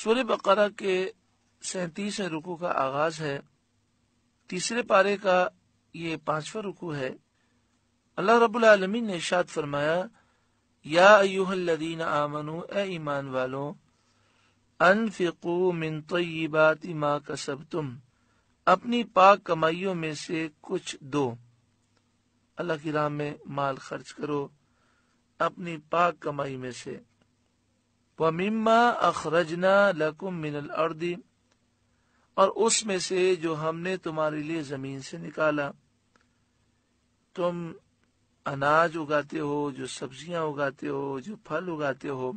سورہ بقرہ کے 37ویں رکوع کا آغاز ہے۔ تیسرے پارے کا یہ 5واں رکوع ہے۔ اللہ رب العالمین نے ارشاد فرمایا، یا ایھا الذین آمنوا، اے ایمان والو، انفقوا من طیبات ما کسبتم، اپنی پاک کمائیوں میں سے کچھ دو۔ اللہ کی راہ میں مال خرچ کرو اپنی پاک کمائی میں سے۔ وَمِمَّا أَخْرَجْنَا لَكُم مِّنَ الْأَرْضِ، اور اس میں سے جو ہم نے تمہارے لیے زمین سے نکالا۔ تم اناج اگاتے ہو، جو سبزیاں اگاتے ہو، جو پھل اگاتے ہو،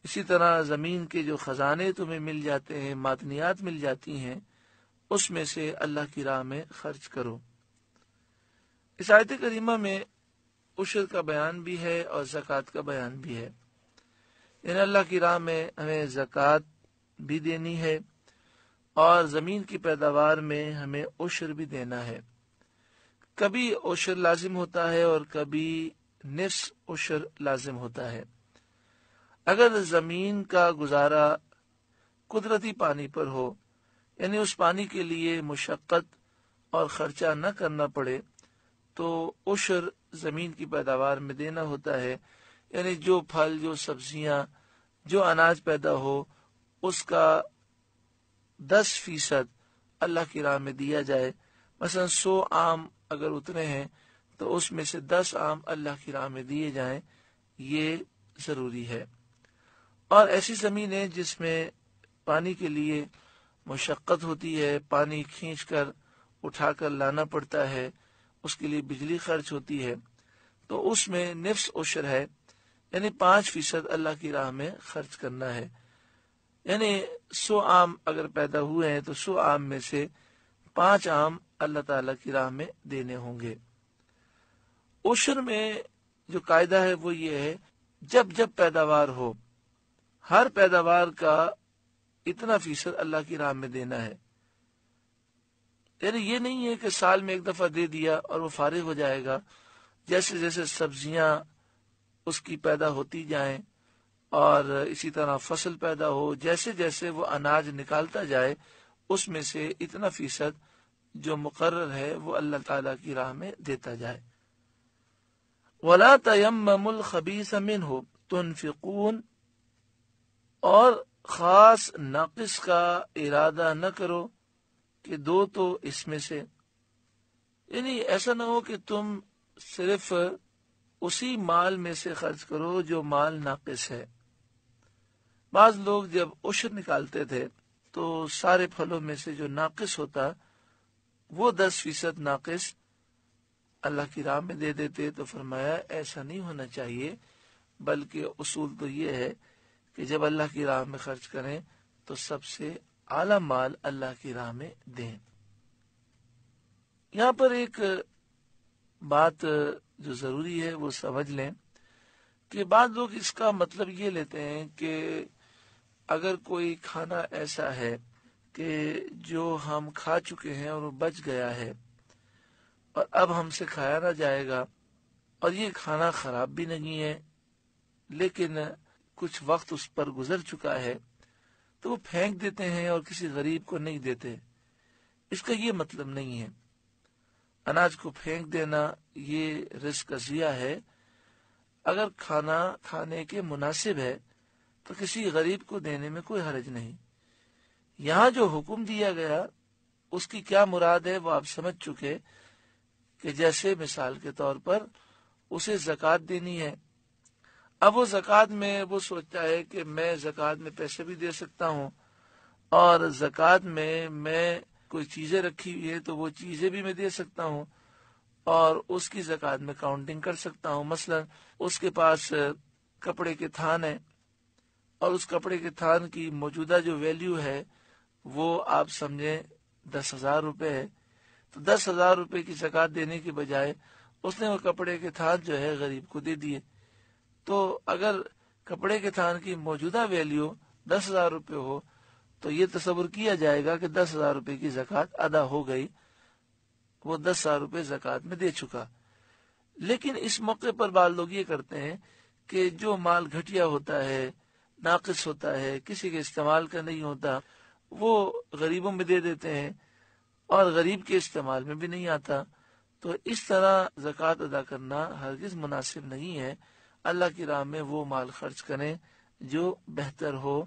اسی طرح زمین کے جو خزانے تمہیں مل جاتے ہیں، معدنیات مل جاتی ہیں، اس میں سے اللہ کی راہ میں خرچ کرو۔ اس آیت کریمہ میں عشر کا بیان بھی ہے اور زکوٰۃ کا بیان بھی ہے۔ یعنی اللہ کی راہ میں ہمیں زکوٰۃ بھی دینی ہے اور زمین کی پیداوار میں ہمیں عشر بھی دینا ہے۔ کبھی عشر لازم ہوتا ہے اور کبھی نصف عشر لازم ہوتا ہے۔ اگر زمین کا گزارا قدرتی پانی پر ہو، یعنی اس پانی کے لیے مشقت اور خرچہ نہ کرنا پڑے، تو عشر زمین کی پیداوار میں دینا ہوتا ہے۔ یعنی جو پھل، جو سبزیاں، جو اناج پیدا ہو، اس کا 10% اللہ کی راہ میں دیا جائے۔ مثلا 100 آم اگر اتنے ہیں تو اس میں سے 10 آم اللہ کی راہ میں دیے جائیں، یہ ضروری ہے۔ اور ایسی زمینیں جس میں پانی کے لیے مشقت ہوتی ہے، پانی کھینچ کر اٹھا کر لانا پڑتا ہے، اس کے لیے بجلی خرچ ہوتی ہے، تو اس میں نصف عشر ہے، یعنی 5% اللہ کی راہ میں خرچ کرنا ہے۔ یعنی 100 آم اگر پیدا ہوئے ہیں تو 100 آم میں سے 5 آم اللہ تعالی کی راہ میں دینے ہوں گے۔ عشر میں جو قاعدہ ہے وہ یہ ہے، جب جب پیداوار ہو، ہر پیداوار کا اتنا فیصد اللہ کی راہ میں دینا ہے۔ یعنی یہ نہیں ہے کہ سال میں ایک دفعہ دے دیا اور وہ فارغ ہو جائے گا۔ جیسے جیسے سبزیاں اس کی پیدا ہوتی جائیں اور اسی طرح فصل پیدا ہو، جیسے جیسے وہ اناج نکالتا جائے، اس میں سے اتنا فیصد جو مقرر ہے وہ اللہ تعالی کی راہ میں دیتا جائے۔ وَلَا تَيَمَّمُوا الْخَبِيثَ مِنْهُ تُنْفِقُونَ، اور خاص ناقص کا ارادہ نہ کرو کہ دو تو اس میں سے۔ یعنی ایسا نہ ہو کہ تم صرف اسی مال میں سے خرچ کرو جو مال ناقص ہے۔ بعض لوگ جب عشر نکالتے تھے تو سارے پھلوں میں سے جو ناقص ہوتا وہ 10% ناقص اللہ کی راہ میں دے دیتے۔ تو فرمایا ایسا نہیں ہونا چاہیے، بلکہ اصول تو یہ ہے کہ جب اللہ کی راہ میں خرچ کریں تو سب سے اعلیٰ مال اللہ کی راہ میں دیں۔ یہاں پر ایک بات جو ضروری ہے وہ سمجھ لیں کہ بعض لوگ اس کا مطلب یہ لیتے ہیں کہ اگر کوئی کھانا ایسا ہے کہ جو ہم کھا چکے ہیں اور وہ بچ گیا ہے اور اب ہم سے کھایا نہ جائے گا، اور یہ کھانا خراب بھی نہیں ہے لیکن کچھ وقت اس پر گزر چکا ہے، تو وہ پھینک دیتے ہیں اور کسی غریب کو نہیں دیتے۔ اس کا یہ مطلب نہیں ہے۔ اناج کو پھینک دینا یہ رزق کا ضیاع ہے۔ اگر کھانا کھانے کے مناسب ہے تو کسی غریب کو دینے میں کوئی حرج نہیں۔ یہاں جو حکم دیا گیا اس کی کیا مراد ہے وہ آپ سمجھ چکے کہ جیسے مثال کے طور پر اسے زکوٰۃ دینی ہے۔ اب وہ زکوٰۃ میں وہ سوچتا ہے کہ میں زکوٰۃ میں پیسے بھی دے سکتا ہوں اور زکوٰۃ میں کوئی چیزیں رکھی ہوئی ہے تو وہ چیزیں بھی میں دے سکتا ہوں اور اس کی زکوٰۃ میں کاؤنٹنگ کر سکتا ہوں۔ مثلا اس کے پاس کپڑے کے تھان ہے اور اس کپڑے کے تھان کی موجودہ جو ویلیو ہے وہ آپ سمجھیں 10,000 روپے ہے، تو 10,000 روپے کی زکوٰۃ دینے کی بجائے اس نے وہ کپڑے کے تھان جو ہے غریب کو دے دیے۔ تو اگر کپڑے کے تھان کی موجودہ ویلیو 10,000 روپے ہو تو یہ تصور کیا جائے گا کہ 10,000 روپے کی زکوٰۃ ادا ہو گئی، وہ 10,000 روپے زکوٰۃ میں دے چکا۔ لیکن اس موقع پر بعض لوگ یہ کرتے ہیں کہ جو مال گھٹیا ہوتا ہے، ناقص ہوتا ہے، کسی کے استعمال کا نہیں ہوتا، وہ غریبوں میں دے دیتے ہیں اور غریب کے استعمال میں بھی نہیں آتا. تو اس طرح زکوٰۃ ادا کرنا ہرگز مناسب نہیں ہے. اللہ کی راہ میں وہ مال خرچ کریں جو بہتر ہو